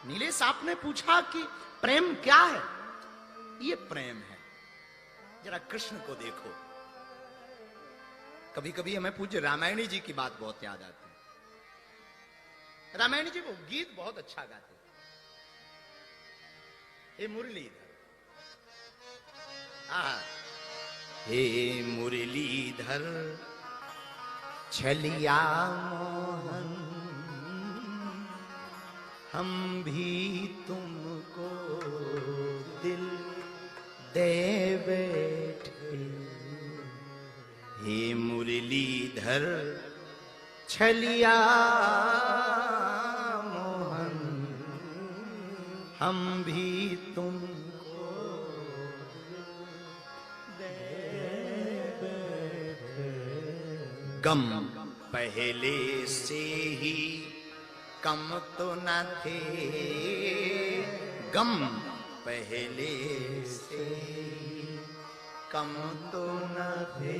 नीलेश आपने पूछा कि प्रेम क्या है? ये प्रेम है। जरा कृष्ण को देखो। कभी कभी हमें पूज्य रामायणी जी की बात बहुत याद आती है। रामायणी जी वो गीत बहुत अच्छा गाते हैं। हे मुरलीधर, हे मुरलीधर छलिया मोहन, हम भी तुमको दिल दे बैठे। हे मुरलीधर छलिया मोहन, हम भी तुमको दे बैठे। गम पहले से ही कम तो न थे, गम पहले से कम तो न थे।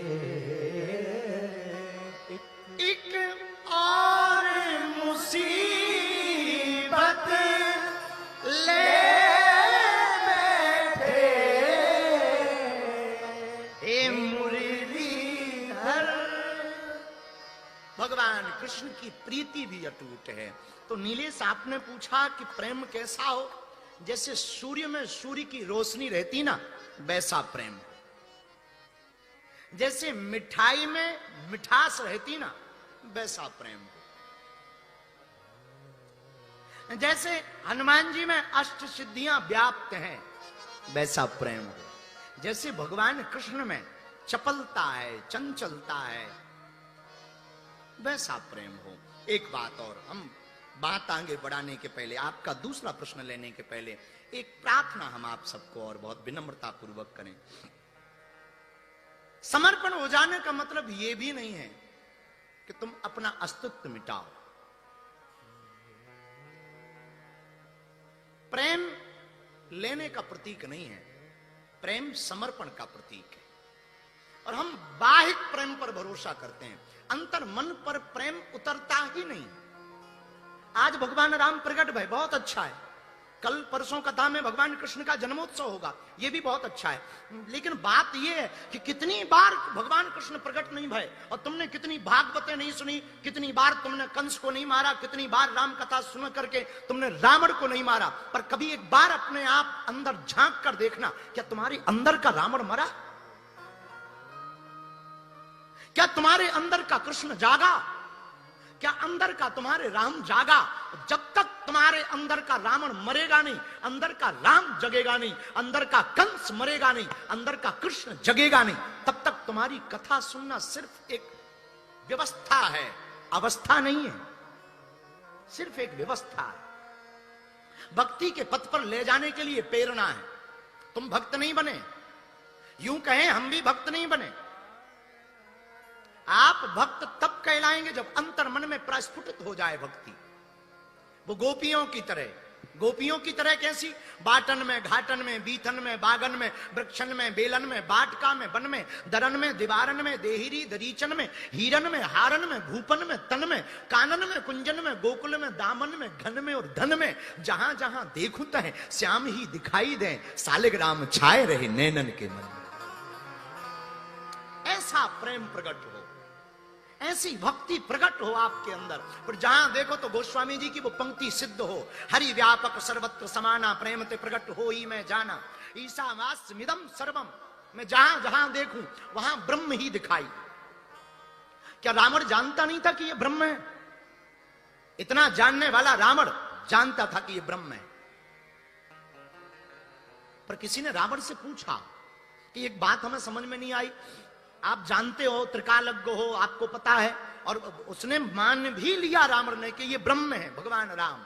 एक और मुसीबत ले बैठे। हे मुरलीधर, भगवान कृष्ण की प्रीति भी अटूट है। तो नीलेश आपने पूछा कि प्रेम कैसा हो? जैसे सूर्य में सूर्य की रोशनी रहती ना, वैसा प्रेम। जैसे मिठाई में मिठास रहती ना, वैसा प्रेम। जैसे हनुमान जी में अष्ट सिद्धियां व्याप्त हैं, वैसा प्रेम हो। जैसे भगवान कृष्ण में चपलता है, चंचलता है, वैसा प्रेम हो। एक बात और, हम बात आगे बढ़ाने के पहले, आपका दूसरा प्रश्न लेने के पहले एक प्रार्थना हम आप सबको और बहुत विनम्रता पूर्वक करें। समर्पण हो जाने का मतलब यह भी नहीं है कि तुम अपना अस्तित्व मिटाओ। प्रेम लेने का प्रतीक नहीं है, प्रेम समर्पण का प्रतीक है। और हम बाहिक प्रेम पर भरोसा करते हैं, अंतर मन पर प्रेम उतरता ही नहीं। आज भगवान राम प्रकट भय, बहुत अच्छा है। कल परसों कथा में भगवान कृष्ण का जन्मोत्सव होगा, यह भी बहुत अच्छा है। लेकिन बात यह है कि कितनी बार भगवान कृष्ण प्रकट नहीं भय, और तुमने कितनी भागवतें नहीं सुनी, कितनी बार तुमने कंस को नहीं मारा, कितनी बार राम कथा सुन करके तुमने रावण को नहीं मारा। पर कभी एक बार अपने आप अंदर झांक कर देखना, क्या तुम्हारे अंदर का रावण मरा? क्या तुम्हारे अंदर का कृष्ण जागा? क्या अंदर का तुम्हारे राम जागा? जब तक तुम्हारे अंदर का रावण मरेगा नहीं, अंदर का राम जगेगा नहीं, अंदर का कंस मरेगा नहीं, अंदर का कृष्ण जगेगा नहीं, तब तक तुम्हारी कथा सुनना सिर्फ एक व्यवस्था है, अवस्था नहीं है। सिर्फ एक व्यवस्था है। भक्ति के पथ पर ले जाने के लिए प्रेरणा है। तुम भक्त नहीं बने, यूं कहें हम भी भक्त नहीं बने। आप भक्त तब कहलाएंगे जब अंतर मन में प्रस्फुटित हो जाए भक्ति। वो गोपियों की तरह, गोपियों की तरह कैसी? बाटन में, घाटन में, बीथन में, बागन में, वृक्षन में, बेलन में, बाटका में, वन में, दरन में, दीवारन में, देहिरी दरीचन में, हीरन में, हारन में, भूपन में, तन में, कानन में, कुंजन में, गोकुल में, दामन में, घन में और धन में, जहां जहां देखूं तह श्याम ही दिखाई दे, सालिग्राम छाए रहे नैनन के मन में। ऐसा प्रेम प्रकट हो, ऐसी भक्ति प्रकट हो आपके अंदर। पर जहां देखो तो गोस्वामी जी की वो पंक्ति सिद्ध हो, हरि व्यापक सर्वत्र समाना, प्रेम ते प्रकट हो ही मैं जाना, ईशावास्यमिदं सर्वम। मैं जहां जहां देखूं वहां ब्रह्म ही दिखाई। क्या रावण जानता नहीं था कि ये ब्रह्म है? इतना जानने वाला रावण जानता था कि ये ब्रह्म है। पर किसी ने रावण से पूछा कि एक बात हमें समझ में नहीं आई, आप जानते हो, त्रिकालज्ञ हो, आपको पता है, और उसने मान भी लिया रावण ने कि ये ब्रह्म है, भगवान राम।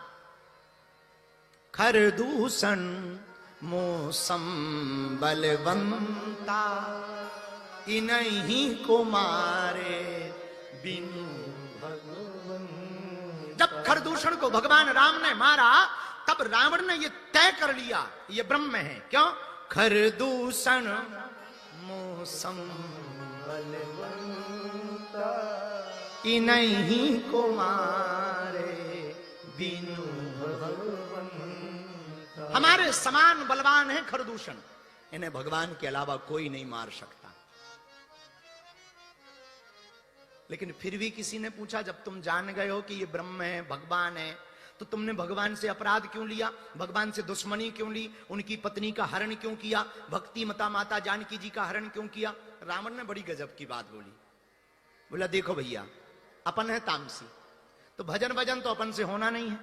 खरदूषण मोसम बलवंता, इन्हीं को मारे बिनु भगवन। जब खरदूषण को भगवान राम ने मारा, तब रावण ने ये तय कर लिया ये ब्रह्म है। क्यों? खरदूषण मोसम बलवंता, इन्हीं को मारे बिनु भगवन। हमारे समान बलवान है खरदूषण, इन्हें भगवान के अलावा कोई नहीं मार सकता। लेकिन फिर भी किसी ने पूछा, जब तुम जान गए हो कि ये ब्रह्म है, भगवान है, तो तुमने भगवान से अपराध क्यों लिया, भगवान से दुश्मनी क्यों ली, उनकी पत्नी का हरण क्यों किया, भक्ति माता जानकी जी का हरण क्यों किया? रावण ने बड़ी गजब की बात बोली। बोला देखो भैया, अपन है तामसी, तो भजन तो अपन से होना नहीं है।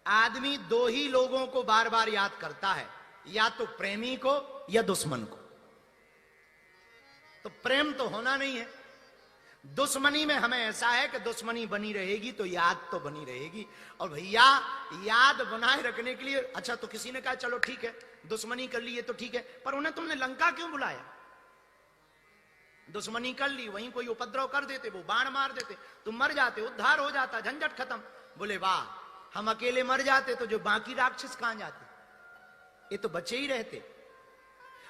आदमी दो ही लोगों को बार बार याद करता है, या तो प्रेमी को या दुश्मन को। तो प्रेम तो होना नहीं है। दुश्मनी में हमें ऐसा है कि दुश्मनी बनी रहेगी तो याद तो बनी रहेगी। और भैया याद बनाए रखने के लिए, अच्छा तो किसी ने कहा चलो ठीक है दुश्मनी कर ली, ये तो ठीक है, पर उन्हें तुमने लंका क्यों बुलाया? दुश्मनी कर ली, वहीं कोई उपद्रव कर देते, वो बाण मार देते, तुम मर जाते, उद्धार हो जाता, झंझट खत्म। बोले वाह, हम अकेले मर जाते तो जो बाकी राक्षस कहां जाते, ये तो बचे ही रहते।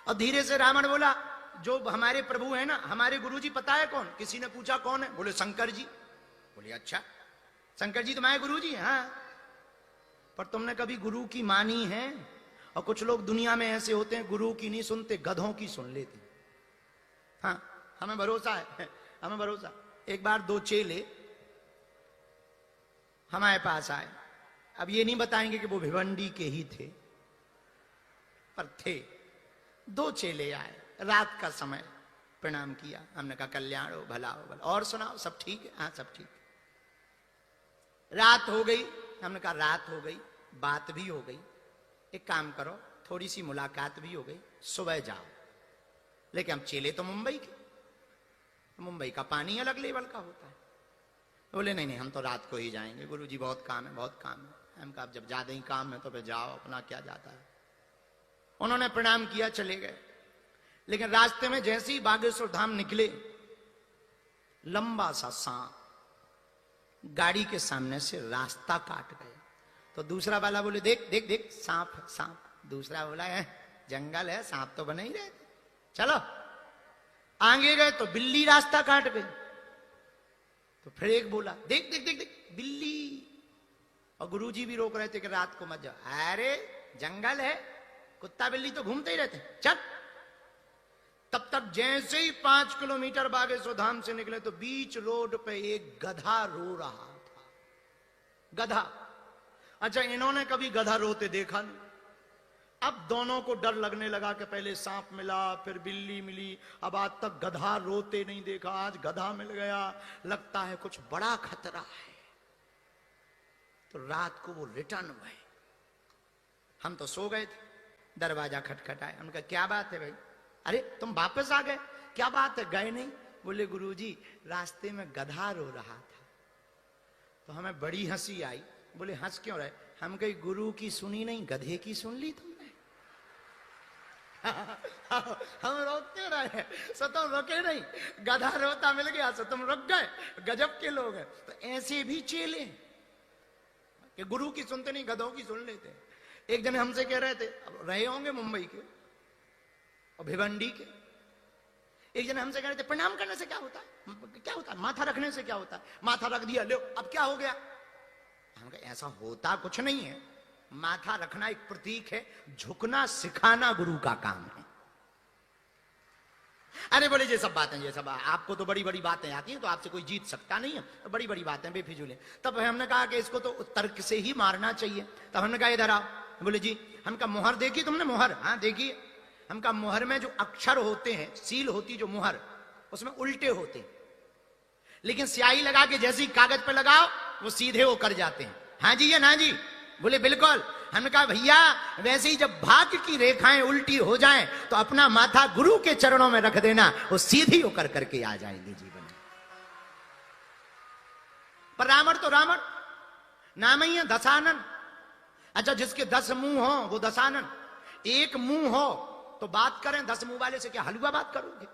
और धीरे से रावण बोला, जो हमारे प्रभु है ना, हमारे गुरुजी पता है कौन? किसी ने पूछा कौन है? बोले शंकर जी। बोले अच्छा, शंकर जी तुम्हारे गुरुजी? हाँ। पर तुमने कभी गुरु की मानी है? और कुछ लोग दुनिया में ऐसे होते हैं, गुरु की नहीं सुनते, गधों की सुन लेते। हाँ, हमें भरोसा है, हमें भरोसा। एक बार दो चेले हमारे पास आए। अब ये नहीं बताएंगे कि वो भिवंडी के ही थे, पर थे। दो चेले आए, रात का समय, प्रणाम किया, हमने कहा कल्याण हो, भला हो, भला। और सुनाओ, सब ठीक है? हाँ सब ठीक। रात हो गई, हमने कहा रात हो गई, बात भी हो गई, एक काम करो, थोड़ी सी मुलाकात भी हो गई, सुबह जाओ। लेकिन हम चेले तो मुंबई के, मुंबई का पानी अलग लेवल का होता है। बोले नहीं नहीं, हम तो रात को ही जाएंगे, गुरुजी बहुत काम है, बहुत काम है। हम कहा जब ज्यादा ही काम है तो फिर जाओ, अपना क्या जाता है। उन्होंने प्रणाम किया, चले गए। लेकिन रास्ते में जैसे ही बागेश्वर धाम निकले, लंबा सा सांप गाड़ी के सामने से रास्ता काट गए। तो दूसरा वाला बोले देख देख देख, सांप सांप। दूसरा बोला है जंगल है, सांप तो बने ही रहे, चलो। आगे गए तो बिल्ली रास्ता काट गई। तो फिर एक बोला देख देख देख देख, बिल्ली। और गुरुजी भी रोक रहे थे कि रात को मत जाओ। अरे जंगल है, कुत्ता बिल्ली तो घूमते ही रहते, चल। तब तक जैसे ही 5 किलोमीटर बागेश्वर धाम से निकले तो बीच रोड पे एक गधा रो रहा था। गधा। अच्छा, इन्होंने कभी गधा रोते देखा नहीं। अब दोनों को डर लगने लगा कि पहले सांप मिला, फिर बिल्ली मिली, अब आज तक गधा रोते नहीं देखा, आज गधा मिल गया, लगता है कुछ बड़ा खतरा है। तो रात को वो रिटर्न हुए। हम तो सो गए थे, दरवाजा खटखटाया। उनका क्या बात है भाई? अरे तुम वापस आ गए, क्या बात है, गए नहीं? बोले गुरुजी रास्ते में गधा रो रहा था। तो हमें बड़ी हंसी आई। बोले हंस क्यों रहे? हम कहीं गुरु की सुनी नहीं, गधे की सुन ली तुमने। हम रोकते रहे, सो तुम रुके नहीं, गधा रोता मिल गया सो तुम रुक गए। गजब के लोग हैं। तो ऐसे भी चेले कि गुरु की सुनते नहीं, गधों की सुन लेते। एक जने हमसे कह रहे थे, अब रहे होंगे मुंबई के और भिवंडी के, एक जने हमसे कह रहे थे प्रणाम करने से क्या होता है? क्या होता है? माथा रखने से क्या होता है? माथा रख दिया, लो अब क्या हो गया? हम कहा ऐसा होता कुछ नहीं है। माथा रखना एक प्रतीक है, झुकना सिखाना गुरु का काम है। अरे बोले ये सब बातें, ये सब आपको तो बड़ी बड़ी बातें आती हैं, तो आपसे कोई जीत सकता नहीं है, तो बड़ी बड़ी बातें बेफिजूल है। तब हमने कहा कि इसको तो तर्क से ही मारना चाहिए। तब हमने कहा इधर आओ। बोले जी। हम कहा मोहर देखी तुमने? मोहर? हाँ देखी। हम कहा मोहर में जो अक्षर होते हैं, सील होती जो मोहर, उसमें उल्टे होते हैं, लेकिन स्याही लगा के जैसे ही कागज पे लगाओ वो सीधे वो कर जाते हैं। हाँ जी या ना जी? बोले बिल्कुल। हमने कहा भैया वैसे ही जब भाग्य की रेखाएं उल्टी हो जाएं तो अपना माथा गुरु के चरणों में रख देना, वो सीधी होकर करके आ जाएंगे जीवन में। पर रावण तो रावण नाम ही है दशानन। अच्छा, जिसके 10 मुंह हो वो दशानन। एक मुंह हो तो बात करें, 10 मुंह वाले से क्या हलवा बात करोगे?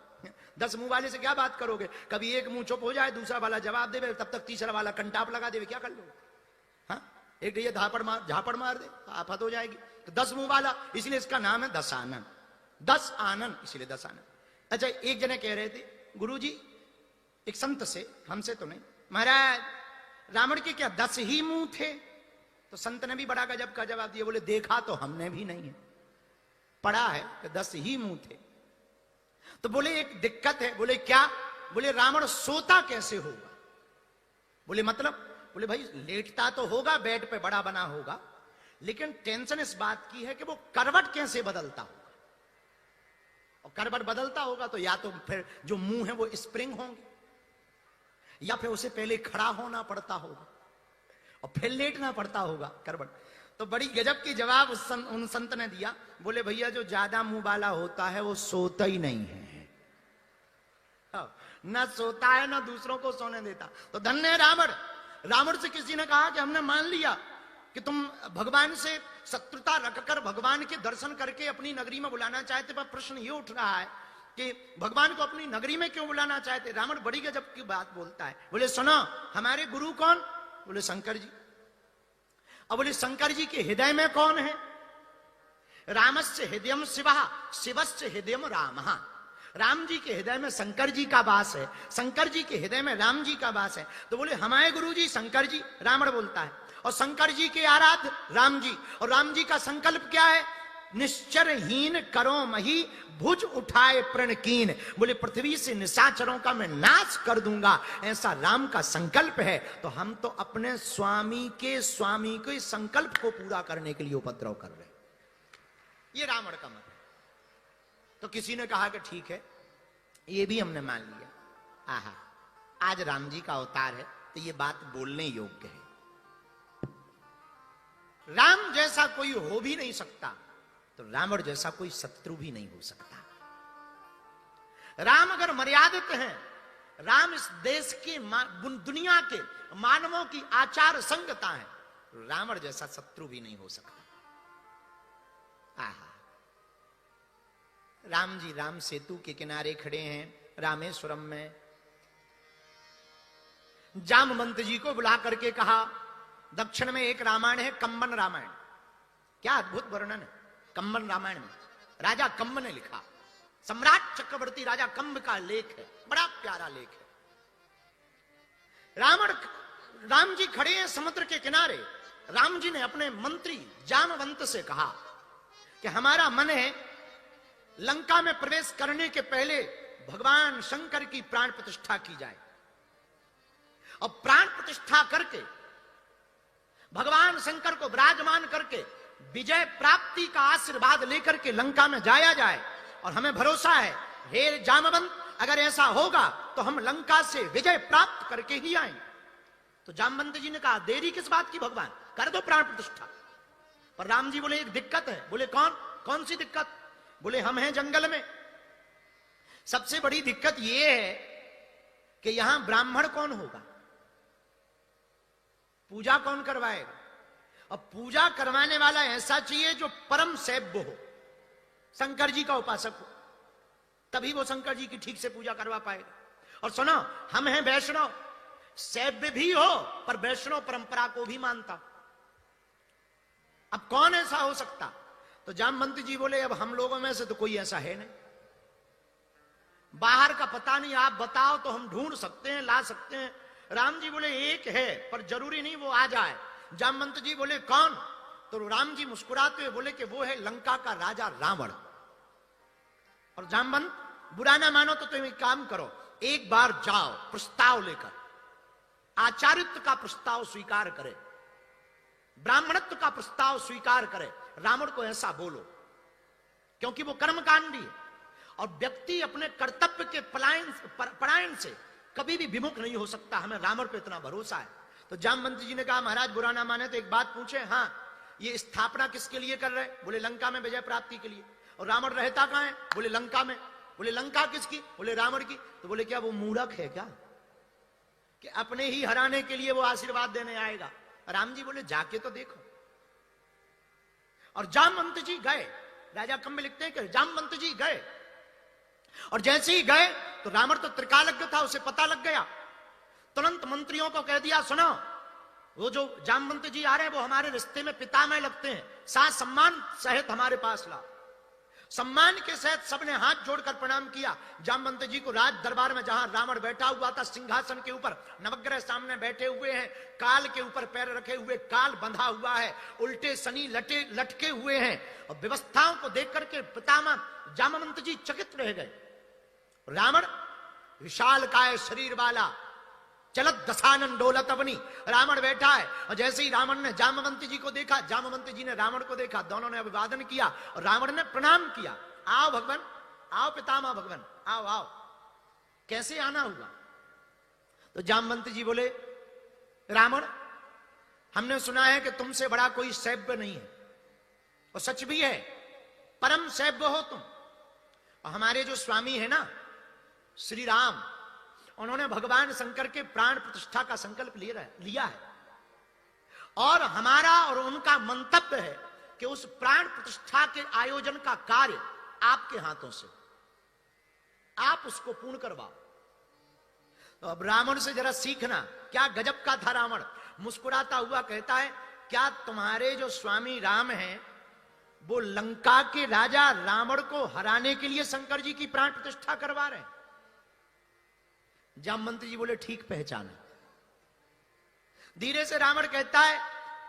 10 मुंह वाले से क्या बात करोगे? कभी एक मुंह चुप हो जाए, दूसरा वाला जवाब देवे, तब तक तीसरा वाला कंटाप लगा देवे, क्या कर लोगे? हाँ, एक ये झापड़ मार दे, आफत हो जाएगी। तो 10 मुंह वाला, इसलिए इसका नाम है दशानन। 10 आनन, इसलिए दशानन। अच्छा, एक जने कह रहे थे गुरुजी एक संत से, हमसे तो नहीं, महाराज रावण के क्या 10 ही मुंह थे? तो संत ने भी बड़ा गजब का जवाब दिया, बोले देखा तो हमने भी नहीं है, पढ़ा है कि 10 ही मुंह थे। तो बोले एक दिक्कत है। बोले क्या? बोले रावण सोता कैसे होगा? बोले मतलब? बोले भाई लेटता तो होगा, बेड पे बड़ा बना होगा, लेकिन टेंशन इस बात की है कि वो करवट कैसे बदलता होगा। और करवट बदलता होगा तो या तो फिर जो मुंह है वो स्प्रिंग होंगे, या फिर उसे पहले खड़ा होना पड़ता होगा और फिर लेटना पड़ता होगा करवट। तो बड़ी गजब की जवाब उन संत ने दिया। बोले भैया जो ज्यादा मुंह वाला होता है वो सोता ही नहीं है, ना सोता है ना दूसरों को सोने देता। तो धन्य है रावण। रावण से किसी ने कहा कि हमने मान लिया कि तुम भगवान से शत्रुता रखकर भगवान के दर्शन करके अपनी नगरी में बुलाना चाहते, पर प्रश्न ये उठ रहा है कि भगवान को अपनी नगरी में क्यों बुलाना चाहते? रावण बड़ी गजब की बात बोलता है। बोले सुनो, हमारे गुरु कौन? बोले शंकर जी। अब बोले शंकर जी के हृदय में कौन है? रामस्य हृदयम शिवः शिवस्य हृदयम रामः। राम जी के हृदय में शंकर जी का वास है, शंकर जी के हृदय में राम जी का वास है। तो बोले हमारे गुरु जी शंकर जी। रावण बोलता है और शंकर जी के आराध्य राम जी, और राम जी का संकल्प क्या है? निश्चरहीन करो मही भुज उठाए प्रणकीन। बोले पृथ्वी से निशाचरों का मैं नाश कर दूंगा, ऐसा राम का संकल्प है। तो हम तो अपने स्वामी के संकल्प को पूरा करने के लिए उपद्रव कर रहे, ये रावण का मत। तो किसी ने कहा कि ठीक है, ये भी हमने मान लिया। आहा, आज राम जी का अवतार है तो ये बात बोलने योग्य है। राम जैसा कोई हो भी नहीं सकता, तो रावण जैसा कोई शत्रु भी नहीं हो सकता। राम अगर मर्यादित हैं, राम इस देश के दुनिया के मानवों की आचार संगता है, रावण जैसा शत्रु भी नहीं हो सकता। आहा, राम जी राम सेतु के किनारे खड़े हैं रामेश्वरम में। जामवंत जी को बुला करके कहा, दक्षिण में एक रामायण है कंबन रामायण, क्या अद्भुत वर्णन है कंबन रामायण में। राजा कंब ने लिखा, सम्राट चक्रवर्ती राजा कंब का लेख है, बड़ा प्यारा लेख है। राम जी खड़े हैं समुद्र के किनारे। राम जी ने अपने मंत्री जामवंत से कहा कि हमारा मन है लंका में प्रवेश करने के पहले भगवान शंकर की प्राण प्रतिष्ठा की जाए, और प्राण प्रतिष्ठा करके भगवान शंकर को विराजमान करके विजय प्राप्ति का आशीर्वाद लेकर के लंका में जाया जाए। और हमें भरोसा है हे जामवंत, अगर ऐसा होगा तो हम लंका से विजय प्राप्त करके ही आएंगे। तो जामवंत जी ने कहा देरी किस बात की भगवान, कर दो प्राण प्रतिष्ठा। पर राम जी बोले एक दिक्कत है। बोले कौन सी दिक्कत? बोले हम हैं जंगल में, सबसे बड़ी दिक्कत यह है कि यहां ब्राह्मण कौन होगा, पूजा कौन करवाएगा? अब पूजा करवाने वाला ऐसा चाहिए जो परम सैव्य हो, शंकर जी का उपासक हो, तभी वो शंकर जी की ठीक से पूजा करवा पाएगा। और सुनो, हम हैं वैष्णव, सैव्य भी हो पर वैष्णव परंपरा को भी मानता। अब कौन ऐसा हो सकता? तो जामवंत जी बोले अब हम लोगों में से तो कोई ऐसा है नहीं, बाहर का पता नहीं, आप बताओ तो हम ढूंढ सकते हैं, ला सकते हैं। राम जी बोले एक है, पर जरूरी नहीं वो आ जाए। जामवंत जी बोले कौन? तो राम जी मुस्कुराते हुए बोले कि वो है लंका का राजा रावण। और जामवंत बुरा ना मानो तो तुम एक काम करो, एक बार जाओ प्रस्ताव लेकर, आचार्यत्व का प्रस्ताव स्वीकार करे, ब्राह्मणत्व का प्रस्ताव स्वीकार करे, रावण को ऐसा बोलो, क्योंकि वो कर्मकांडी है और व्यक्ति अपने कर्तव्य के पलायन से कभी भी विमुख नहीं हो सकता। हमें रावण पे इतना भरोसा है। तो जामवंत जी ने कहा महाराज बुरा ना माने तो एक बात पूछे, हाँ ये स्थापना किसके लिए कर रहे? बोले लंका में विजय प्राप्ति के लिए। और रावण रहता कहां है? बोले लंका में। बोले लंका किसकी? बोले रावण की। तो बोले क्या वो मूर्ख है क्या कि अपने ही हराने के लिए वो आशीर्वाद देने आएगा? राम जी बोले जाके तो देखो। और जामवंत जी गए, राजा कंब लिखते हैं कि जामवंत जी गए, और जैसे ही गए तो रावण तो त्रिकालज्ञ था, उसे पता लग गया। तुरंत मंत्रियों को कह दिया सुनो, वो जो जामवंत जी आ रहे हैं वो हमारे रिश्ते में पितामह लगते हैं, साथ सम्मान सहित हमारे पास ला। सम्मान के साथ सबने हाथ जोड़कर प्रणाम किया। जामवंत जी को राज दरबार में जहां रावण बैठा हुआ था सिंहासन के ऊपर, नवग्रह सामने बैठे हुए हैं, काल के ऊपर पैर रखे हुए, काल बंधा हुआ है, उल्टे शनि लटके हुए हैं, और व्यवस्थाओं को देख करके पितामह जामवंत जी चकित रह गए। रावण विशाल काय शरीर वाला, चलत दशानन डोलत अपनी, रावण बैठा है। और जैसे ही रावण ने जामवंत जी को देखा, जामवंत जी ने रावण को देखा, दोनों ने अभिवादन किया और रावण ने प्रणाम किया। आओ भगवान, आओ पितामह भगवान, आओ आओ। कैसे आना हुआ? तो जामवंत जी बोले, रावण, हमने सुना है कि तुमसे बड़ा कोई सैव्य नहीं है, और सच भी है, परम सैव्य हो तुम। और हमारे जो स्वामी है ना श्री राम, उन्होंने भगवान शंकर के प्राण प्रतिष्ठा का संकल्प लिया है, और हमारा और उनका मंतव्य है कि उस प्राण प्रतिष्ठा के आयोजन का कार्य आपके हाथों से, आप उसको पूर्ण करवाओ। तो अब रावण से जरा सीखना, क्या गजब का था रावण। मुस्कुराता हुआ कहता है, क्या तुम्हारे जो स्वामी राम हैं वो लंका के राजा रावण को हराने के लिए शंकर जी की प्राण प्रतिष्ठा करवा रहे हैं? जामवंत जी बोले, ठीक पहचाना। धीरे से रावण कहता है,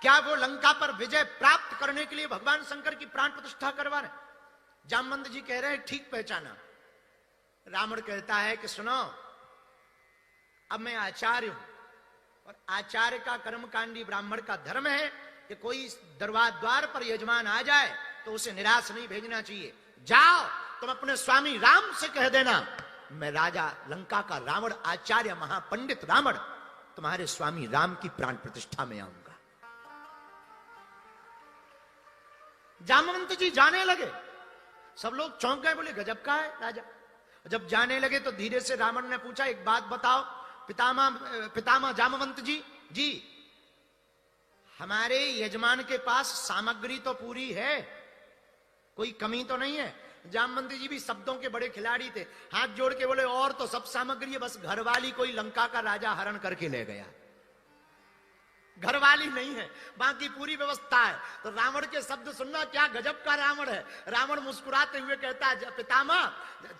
क्या वो लंका पर विजय प्राप्त करने के लिए भगवान शंकर की प्राण प्रतिष्ठा करवा रहे? जामवंत जी कह रहे हैं, ठीक पहचाना। रावण कहता है कि सुनो, अब मैं आचार्य हूं, और आचार्य का कर्मकांडी ब्राह्मण का धर्म है कि कोई द्वार पर यजमान आ जाए तो उसे निराश नहीं भेजना चाहिए। जाओ, तुम अपने स्वामी राम से कह देना, मैं राजा लंका का रावण, आचार्य महापंडित रावण, तुम्हारे स्वामी राम की प्राण प्रतिष्ठा में आऊंगा। जामवंत जी जाने लगे, सब लोग चौंक गए, बोले गजब का है राजा। जब जाने लगे तो धीरे से रावण ने पूछा, एक बात बताओ पितामह जामवंत जी, हमारे यजमान के पास सामग्री तो पूरी है, कोई कमी तो नहीं है? जामवंत जी भी शब्दों के बड़े खिलाड़ी थे, हाथ जोड़ के बोले, और तो सब सामग्री है, बस घरवाली कोई लंका का राजा हरण करके ले गया, घरवाली नहीं है, बाकी पूरी व्यवस्था है। तो रावण के शब्द सुनना, क्या गजब का रावण है। रावण मुस्कुराते हुए कहता है, पितामह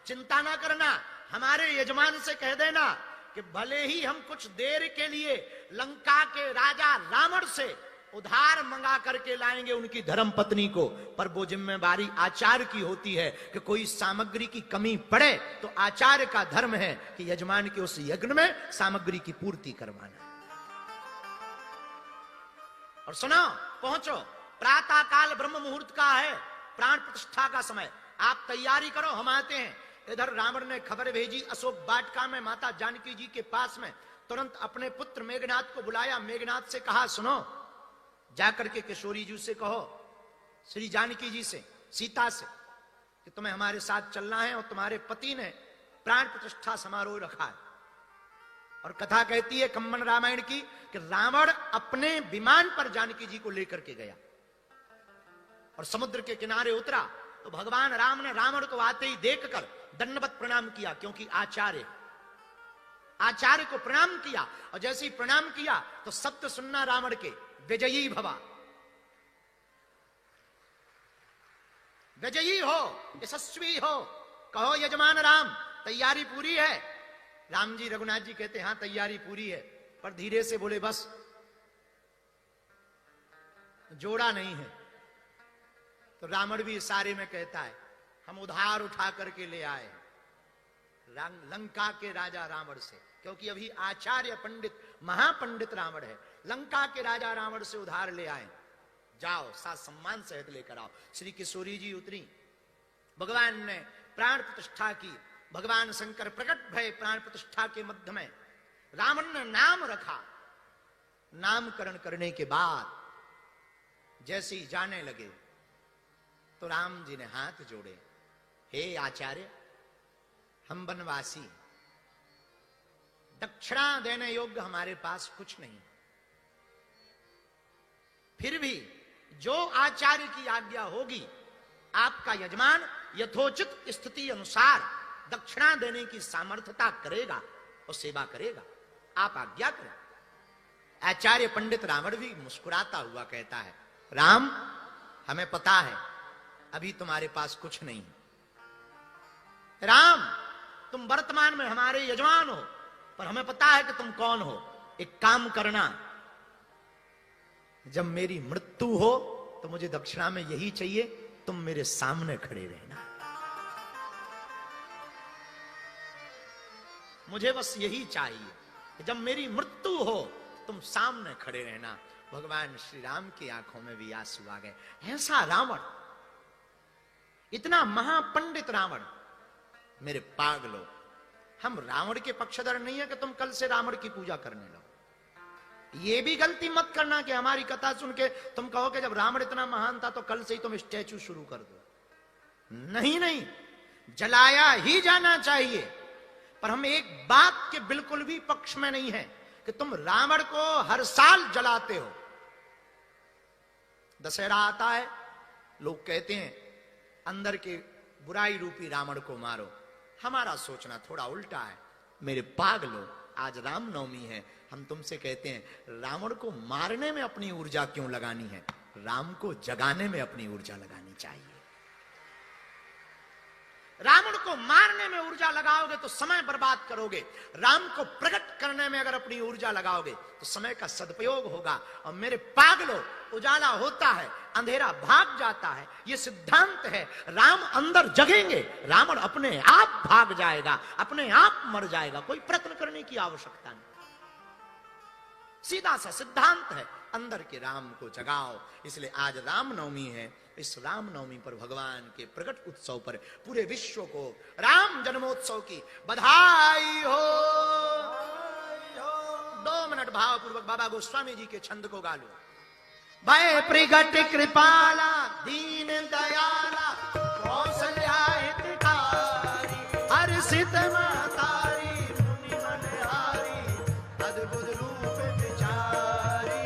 चिंता ना करना, हमारे यजमान से कह देना कि भले ही हम कुछ देर के लिए लंका के राजा रावण से उधार मंगा करके लाएंगे उनकी धर्म पत्नी को, पर वो जिम्मेवारी आचार्य की होती है कि कोई सामग्री की कमी पड़े तो आचार्य का धर्म है कि यजमान के उस यज्ञ में सामग्री की पूर्ति करवाना। और सुनो, पहुंचो, प्रातः काल ब्रह्म मुहूर्त का है, प्राण प्रतिष्ठा का समय, आप तैयारी करो, हम आते हैं। इधर रावण ने खबर भेजी, अशोक वाटिका में माता जानकी जी के पास में तुरंत अपने पुत्र मेघनाथ को बुलाया। मेघनाथ से कहा, सुनो, जाकर के किशोरी जी से कहो, श्री जानकी जी से, सीता से, कि तुम्हें हमारे साथ चलना है, और तुम्हारे पति ने प्राण प्रतिष्ठा समारोह रखा है। और कथा कहती है कम्मन रामायण की कि रावण अपने विमान पर जानकी जी को लेकर के गया और समुद्र के किनारे उतरा, तो भगवान राम ने रावण को आते ही देखकर दंडवत प्रणाम किया, क्योंकि आचार्य को प्रणाम किया। और जैसे ही प्रणाम किया तो शब्द सुनना रावण के, विजयी भवा, विजयी हो, यशस्वी हो, कहो यजमान राम तैयारी पूरी है। राम जी रघुनाथ जी कहते हां तैयारी पूरी है, पर धीरे से बोले बस जोड़ा नहीं है। तो रावण भी इशारे में कहता है, हम उधार उठा करके ले आए लंका के राजा रावण से, क्योंकि अभी आचार्य पंडित महापंडित रावण है, लंका के राजा रावण से उधार ले आए, जाओ साथ सम्मान सहित लेकर आओ। श्री किशोरी जी उतरी, भगवान ने प्राण प्रतिष्ठा की, भगवान शंकर प्रकट भय प्राण प्रतिष्ठा के मध्य में, रावण ने नाम रखा। नामकरण करने के बाद जैसे ही जाने लगे तो राम जी ने हाथ जोड़े, हे आचार्य, हम वनवासी, दक्षिणा देने योग्य हमारे पास कुछ नहीं, फिर भी जो आचार्य की आज्ञा होगी आपका यजमान यथोचित स्थिति अनुसार दक्षिणा देने की सामर्थ्यता करेगा और सेवा करेगा, आप आज्ञा करें। आचार्य पंडित रावण भी मुस्कुराता हुआ कहता है, राम हमें पता है अभी तुम्हारे पास कुछ नहीं, राम तुम वर्तमान में हमारे यजमान हो, पर हमें पता है कि तुम कौन हो। एक काम करना, जब मेरी मृत्यु हो तो मुझे दक्षिणा में यही चाहिए, तुम मेरे सामने खड़े रहना। मुझे बस यही चाहिए कि जब मेरी मृत्यु हो तुम सामने खड़े रहना। भगवान श्री राम की आंखों में भी आंसू आ गए। ऐसा रावण, इतना महापंडित रावण, मेरे पागलो, हम रावण के पक्षधर नहीं है कि तुम कल से रावण की पूजा करने लगो। ये भी गलती मत करना कि हमारी कथा सुन के तुम कहो कि जब रावण इतना महान था तो कल से ही तुम स्टैचू शुरू कर दो। नहीं नहीं, जलाया ही जाना चाहिए। पर हम एक बात के बिल्कुल भी पक्ष में नहीं है कि तुम रावण को हर साल जलाते हो। दशहरा आता है, लोग कहते हैं अंदर के बुराई रूपी रावण को मारो। हमारा सोचना थोड़ा उल्टा है। मेरे पागलो, आज रामनवमी है, हम तुमसे कहते हैं रावण को मारने में अपनी ऊर्जा क्यों लगानी है, राम को जगाने में अपनी ऊर्जा लगानी चाहिए। रावण को मारने में ऊर्जा लगाओगे तो समय बर्बाद करोगे। राम को प्रकट करने में अगर अपनी ऊर्जा लगाओगे तो समय का सदुपयोग होगा। और मेरे पागलों, उजाला होता है, अंधेरा भाग जाता है, ये सिद्धांत है। राम अंदर जगेंगे, रावण अपने आप भाग जाएगा, अपने आप मर जाएगा। कोई प्रयत्न करने की आवश्यकता नहीं। सीधा सा सिद्धांत है, अंदर के राम को जगाओ। इसलिए आज रामनवमी है। इस रामनवमी पर भगवान के प्रकट उत्सव पर पूरे विश्व को राम जन्मोत्सव की बधाई हो। 2 मिनट भावपूर्वक बाबा गोस्वामी जी के छंद को गा लो। भय प्रगट कृपाला दीन दयाला कौशल्या हितकारी हर्षित महतारी मुनि मनहारी अद्भुत रूप विचारी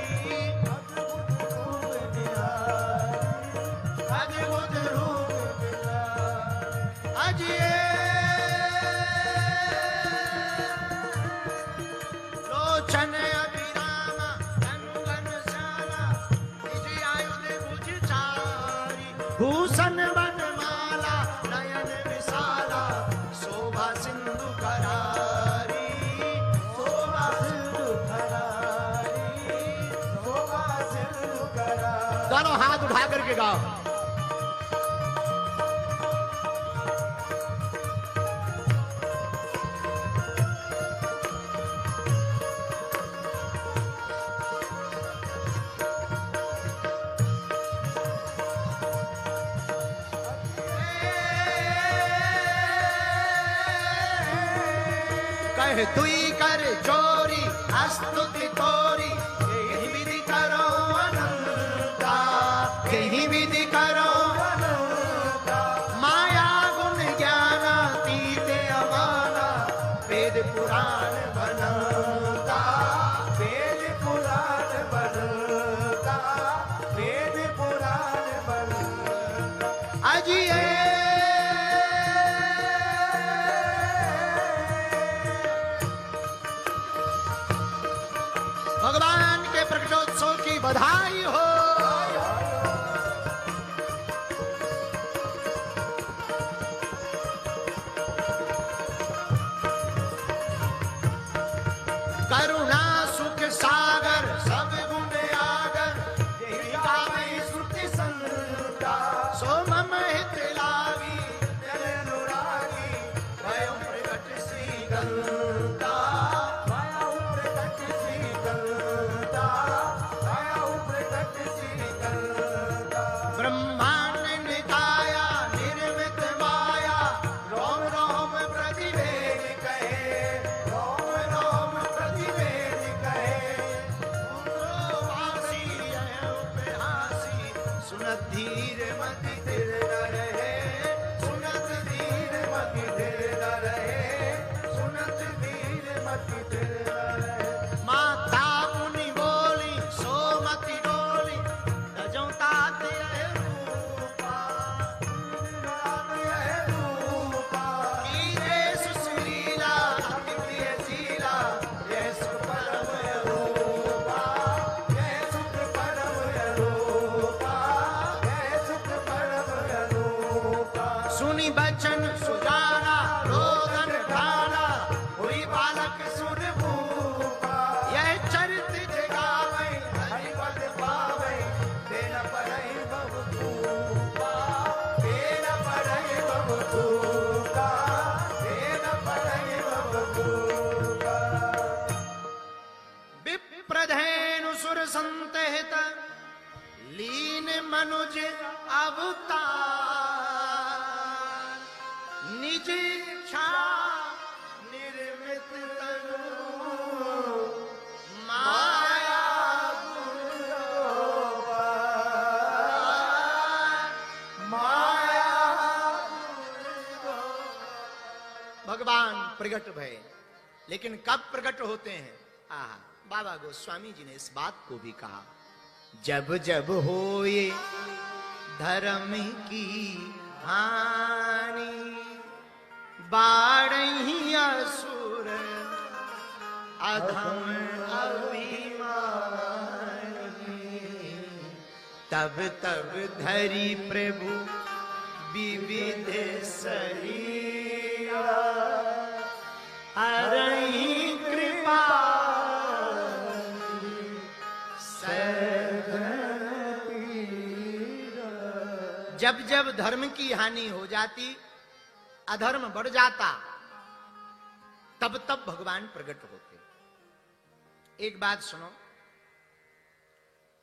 अद्भुत रूप अजिए लोचन अभिरामा धनुगन शाला विजय आयुध भुज चारी भूषण वनमाला नयन विशाला शोभा सिंधु करारी शोभा सिंधु करारी शोभा सिंधु करारी। दोनों हाथ उठा करके गाओ। कह तुई कर चोरी अस्तुति तोरी यही विधि करो अनंता यही विधि करो अनंता माया गुण ज्ञान अतीत अमाना वेद पुराण बनता वेद पुराण बनता वेद पुराण बनता अजिए भगवान के प्रकटोत्सव की बधाई हो। करुणा सुख सागर सब गुण आगर यही गावे श्रुति संता सो मम हित लागी जन अनुरागी भयो प्रकट श्री गंगा भयो प्रकट श्री गंगा भयो प्रकट श्री गंगा। ब्रह्मांड निकाया निर्मित माया रोम रोम प्रतिवेद कहे रोम रोम प्रतिवेद कहे वासी उपहासी सुनत धीर मति धीर न रहे सुनत धीर मति धीर न रहे सुनत धीर मति धीर न रहे। माता मुनि बोली सो मति डोली तजो तात यह रूपा यह रूपा कीजे सुशीला अति प्रिय शीला यह सुख परम रूपा यह सुख परम रूपा यह सुख परम रूपा। सुनी बचन सुजाना मनुज अवतार, निज इच्छा निर्मित तनु, माया माया। भगवान प्रकट भय, लेकिन कब प्रकट होते हैं? बाबा गोस्वामी जी ने इस बात को भी कहा, जब जब होए धर्म की हानि, बाढ़ही असुर अधम अभिमानी, तब तब धरि प्रभु विविध शरीरा, हरहि कृपा जब जब धर्म की हानि हो जाती, अधर्म बढ़ जाता, तब तब भगवान प्रकट होते। एक बात सुनो,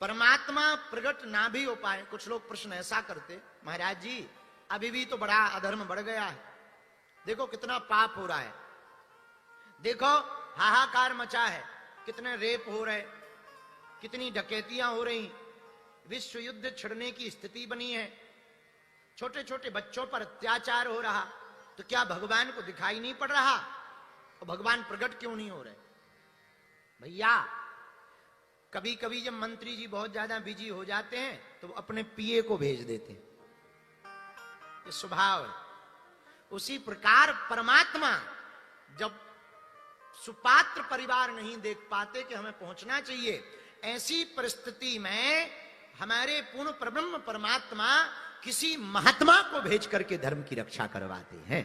परमात्मा प्रकट ना भी हो पाए, कुछ लोग प्रश्न ऐसा करते, महाराज जी अभी भी तो बड़ा अधर्म बढ़ गया है, देखो कितना पाप हो रहा है, देखो हाहाकार मचा है, कितने रेप हो रहे, कितनी डकैतियां हो रही, विश्व युद्ध छिड़ने की स्थिति बनी है, छोटे छोटे बच्चों पर अत्याचार हो रहा, तो क्या भगवान को दिखाई नहीं पड़ रहा? और भगवान प्रकट क्यों नहीं हो रहे? भैया कभी कभी जब मंत्री जी बहुत ज्यादा बिजी हो जाते हैं तो अपने पीए को भेज देते हैं, ये स्वभाव है। उसी प्रकार परमात्मा जब सुपात्र परिवार नहीं देख पाते कि हमें पहुंचना चाहिए, ऐसी परिस्थिति में हमारे पूर्ण परब्रह्म परमात्मा किसी महात्मा को भेज करके धर्म की रक्षा करवाते हैं।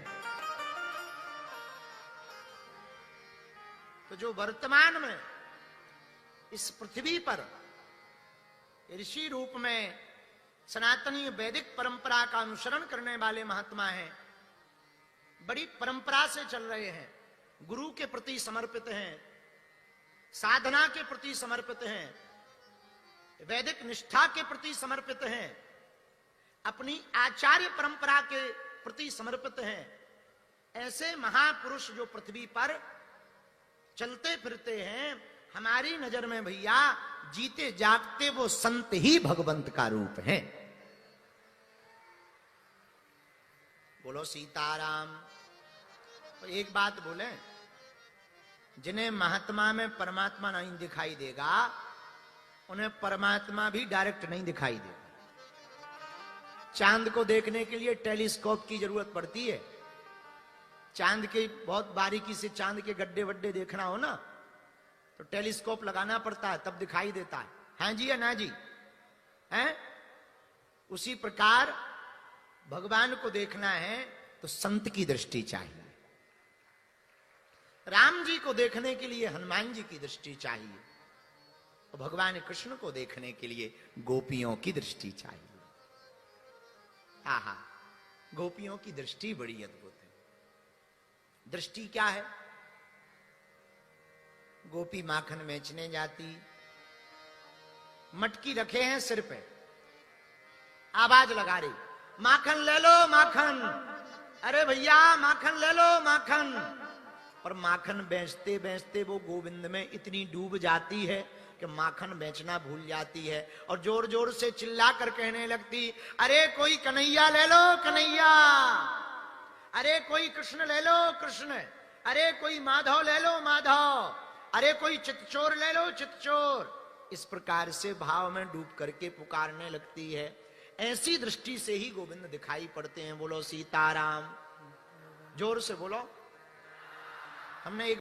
तो जो वर्तमान में इस पृथ्वी पर ऋषि रूप में सनातनी वैदिक परंपरा का अनुसरण करने वाले महात्मा हैं, बड़ी परंपरा से चल रहे हैं, गुरु के प्रति समर्पित हैं, साधना के प्रति समर्पित हैं, वैदिक निष्ठा के प्रति समर्पित हैं, अपनी आचार्य परंपरा के प्रति समर्पित हैं, ऐसे महापुरुष जो पृथ्वी पर चलते फिरते हैं, हमारी नजर में भैया जीते जागते वो संत ही भगवंत का रूप है। बोलो सीताराम। तो एक बात बोले, जिन्हें महात्मा में परमात्मा नहीं दिखाई देगा, उन्हें परमात्मा भी डायरेक्ट नहीं दिखाई देगा। चांद को देखने के लिए टेलीस्कोप की जरूरत पड़ती है, चांद के बहुत बारीकी से चांद के गड्ढे वड्ढे देखना हो ना, तो टेलीस्कोप लगाना पड़ता है, तब दिखाई देता है। हाँ जी या ना जी? हैं? उसी प्रकार भगवान को देखना है तो संत की दृष्टि चाहिए, राम जी को देखने के लिए हनुमान जी की दृष्टि चाहिए, और भगवान कृष्ण को देखने के लिए गोपियों की दृष्टि चाहिए। आहा, गोपियों की दृष्टि बड़ी अद्भुत है। दृष्टि क्या है? गोपी माखन बेचने जाती, मटकी रखे हैं सिर पे, आवाज लगा रही, माखन ले लो माखन, अरे भैया माखन ले लो माखन। और माखन बेचते बेचते वो गोविंद में इतनी डूब जाती है कि माखन बेचना भूल जाती है, और जोर जोर से चिल्ला कर कहने लगती, अरे कोई कन्हैया ले लो कन्हैया, अरे कोई कृष्ण ले लो कृष्ण, अरे कोई माधव ले लो माधव, अरे कोई चितचोर ले लो चितचोर। इस प्रकार से भाव में डूब करके पुकारने लगती है। ऐसी दृष्टि से ही गोविंद दिखाई पड़ते हैं। बोलो सीताराम, जोर से बोलो। हमने एक